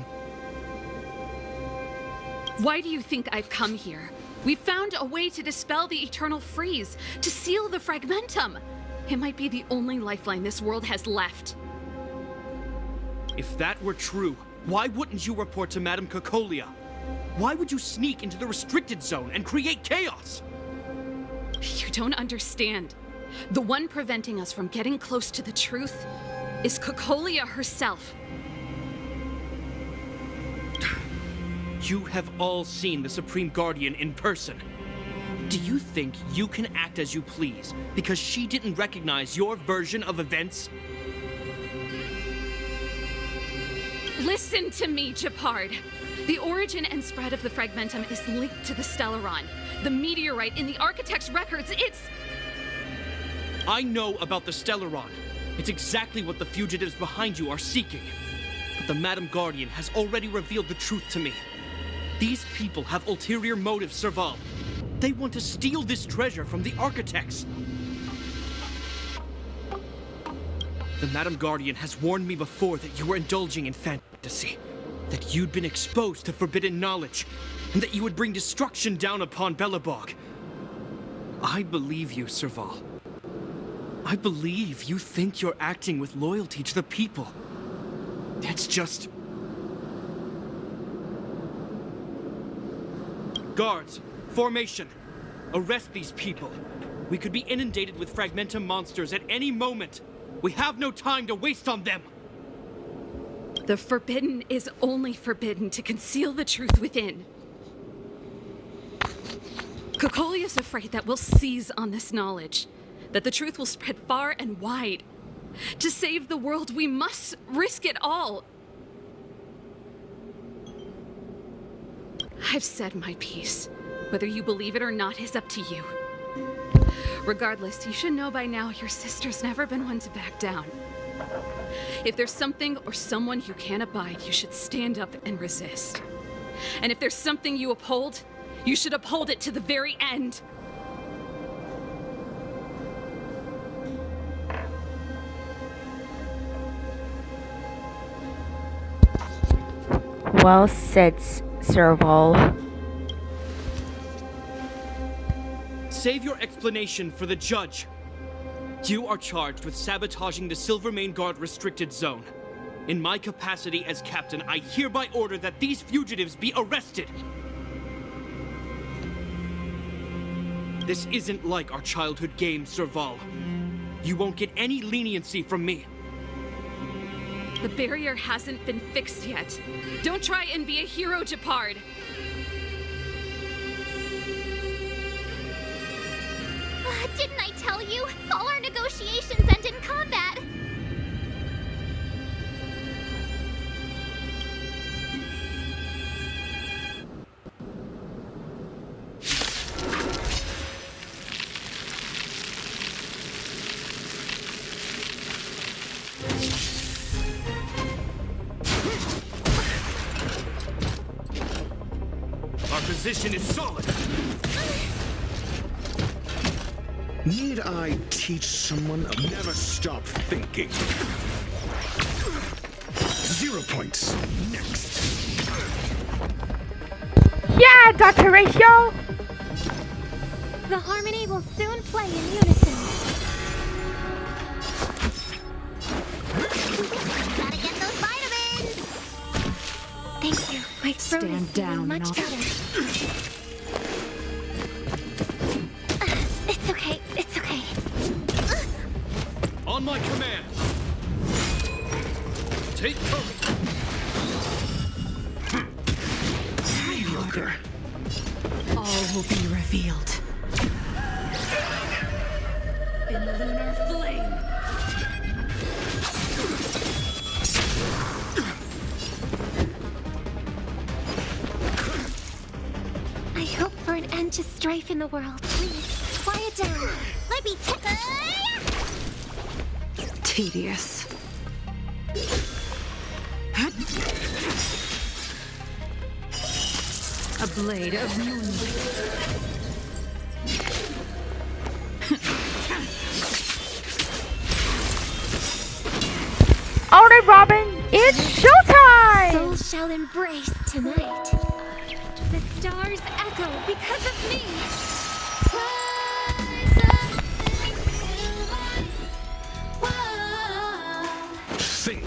Why do you think I've come here? We found a way to dispel the eternal freeze, to seal the Fragmentum. It might be the only lifeline this world has left. If that were true, why wouldn't you report to Madame Cocolia? Why would you sneak into the restricted zone and create chaos? You don't understand. The one preventing us from getting close to the truth is Cocolia herself. You have all seen the Supreme Guardian in person. Do you think you can act as you please because she didn't recognize your version of events? Listen to me, Japard. The origin and spread of the Fragmentum is linked to the Stellaron. The meteorite in the Architect's records, it's... I know about the Stellaron. It's exactly what the fugitives behind you are seeking. But the Madam Guardian has already revealed the truth to me. These people have ulterior motives, Serval. They want to steal this treasure from the Architects. The Madam Guardian has warned me before that you were indulging in fantasy. That you'd been exposed to forbidden knowledge. And that you would bring destruction down upon Belobog. I believe you, Serval. I believe you think you're acting with loyalty to the people. That's just... Guards, formation. Arrest these people. We could be inundated with Fragmentum monsters at any moment. We have no time to waste on them. The forbidden is only forbidden to conceal the truth within. Cocolia's afraid that we'll seize on this knowledge. That the truth will spread far and wide. To save the world, we must risk it all. I've said my piece. Whether you believe it or not is up to you. Regardless, you should know by now your sister's never been one to back down. If there's something or someone you can't abide, you should stand up and resist. And if there's something you uphold, you should uphold it to the very end. Well said, Serval. Save your explanation for the judge. You are charged with sabotaging the Silvermane Guard restricted zone. In my capacity as captain, I hereby order that these fugitives be arrested. This isn't like our childhood game, Serval. You won't get any leniency from me. The barrier hasn't been fixed yet. Don't try and be a hero, Japard. Didn't I tell you? All our negotiations end in combat. position is solid. Need I teach someone? Never stop thinking. 0 points. Next. Yeah, Dr. Ratio! The harmony will soon play in unison. Gotta get those vitamins! Thank you. My throat is feeling much better. It's okay. It's okay. On my command. Take cover. Mediocre. All will be revealed. In the lunar flame. I hope for an end to strife in the world. Please, quiet down. Let me Tedious. A blade of moonlight. Alright, Robin, it's showtime! Souls shall embrace tonight. The stars echo because of me. Think.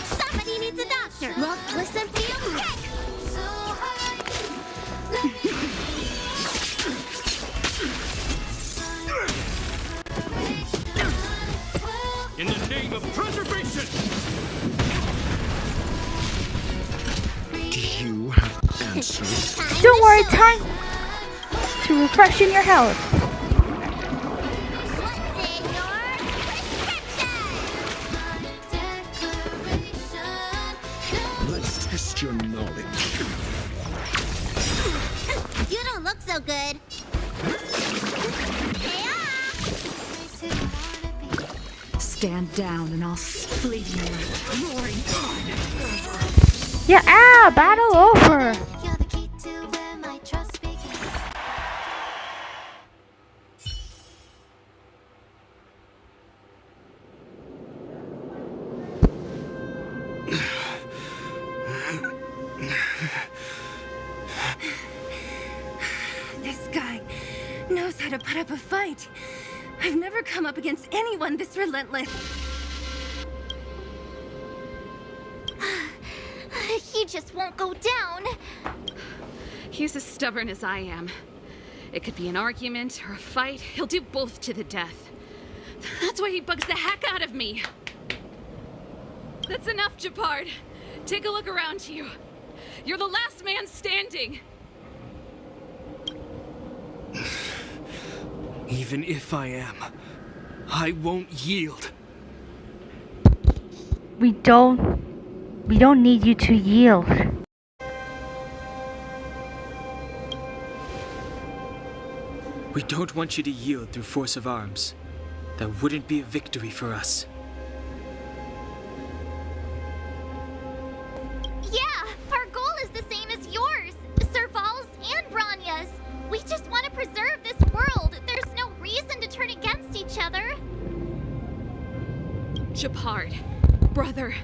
Somebody needs a doctor. Well, listen to you kick. In the name of preservation! Do you have answers? Don't worry, time to refreshen your health. Let's test your knowledge. You don't look so good. Stand down and I'll split you like roaring blood. Yeah, battle over. This guy knows how to put up a fight. I've never come up against anyone this relentless. He just won't go down. He's as stubborn as I am. It could be an argument or a fight. He'll do both to the death. That's why he bugs the heck out of me. That's enough, Japard. Take a look around you. You're the last man standing. Even if I am, I won't yield. We don't need you to yield. We don't want you to yield through force of arms. That wouldn't be a victory for us. Yeah, our goal is the same as yours, Serval's and Branya's. We just want to preserve this world. There's no reason to turn against each other. Japard, brother,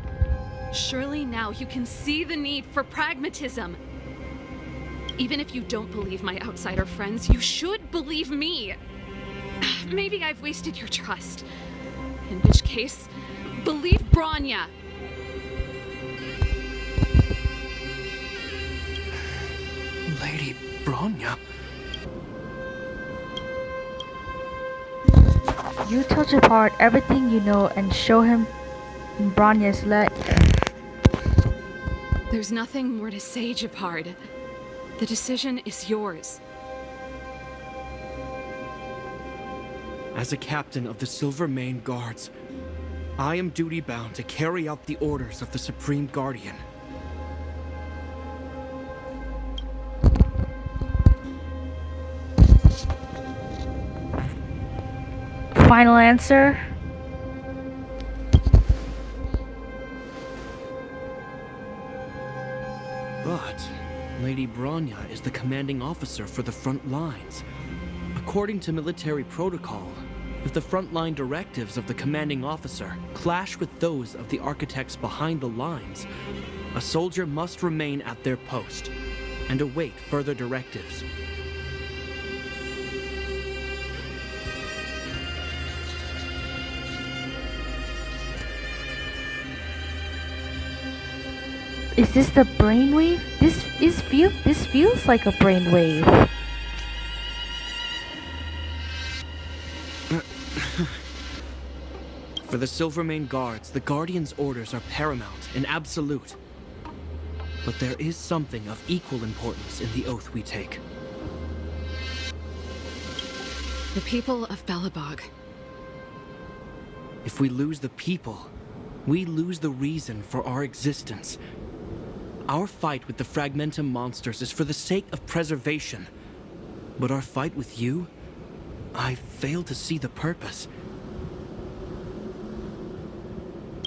surely now you can see the need for pragmatism. Even if you don't believe my outsider friends, you should believe me. Maybe I've wasted your trust. In which case, believe Branya. Lady Branya? You tell Japard everything you know and show him Branya's letter. There's nothing more to say, Japard. The decision is yours. As a captain of the Silvermane Guards, I am duty-bound to carry out the orders of the Supreme Guardian. Final answer? But Lady Bronya is the commanding officer for the front lines. According to military protocol, if the frontline directives of the commanding officer clash with those of the architects behind the lines, a soldier must remain at their post and await further directives. Is this the brainwave? This feels like a brainwave. For the Silvermane Guards, the Guardian's orders are paramount and absolute. But there is something of equal importance in the oath we take. The people of Belobog. If we lose the people, we lose the reason for our existence. Our fight with the Fragmentum monsters is for the sake of preservation. But our fight with you? I fail to see the purpose.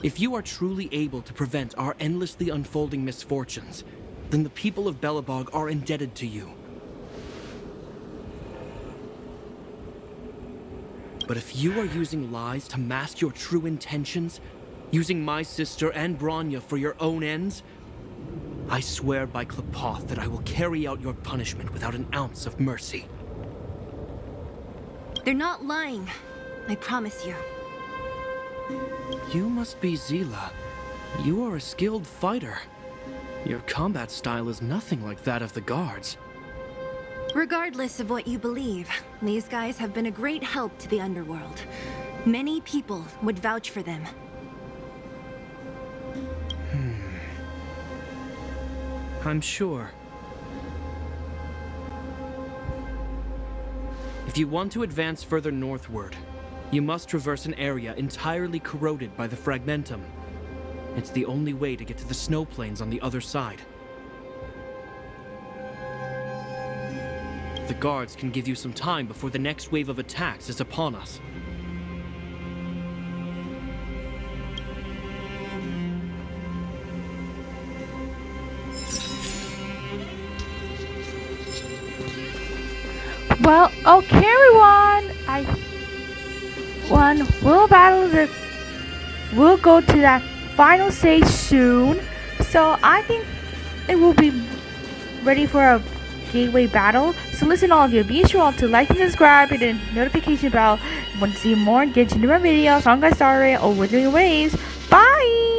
If you are truly able to prevent our endlessly unfolding misfortunes, then the people of Belobog are indebted to you. But if you are using lies to mask your true intentions, using my sister and Bronya for your own ends, I swear by Klapoth that I will carry out your punishment without an ounce of mercy. They're not lying. I promise you. You must be Zila. You are a skilled fighter. Your combat style is nothing like that of the guards. Regardless of what you believe, these guys have been a great help to the underworld. Many people would vouch for them. I'm sure. If you want to advance further northward, you must traverse an area entirely corroded by the Fragmentum. It's the only way to get to the snow plains on the other side. The guards can give you some time before the next wave of attacks is upon us. Well, okay, everyone. We'll go to that final stage soon. So I think it will be ready for a gateway battle. So listen, all of you, be sure to like and subscribe and the notification bell. Want to see more? Get into my videos, Honkai starail, or Withering Waves. Bye.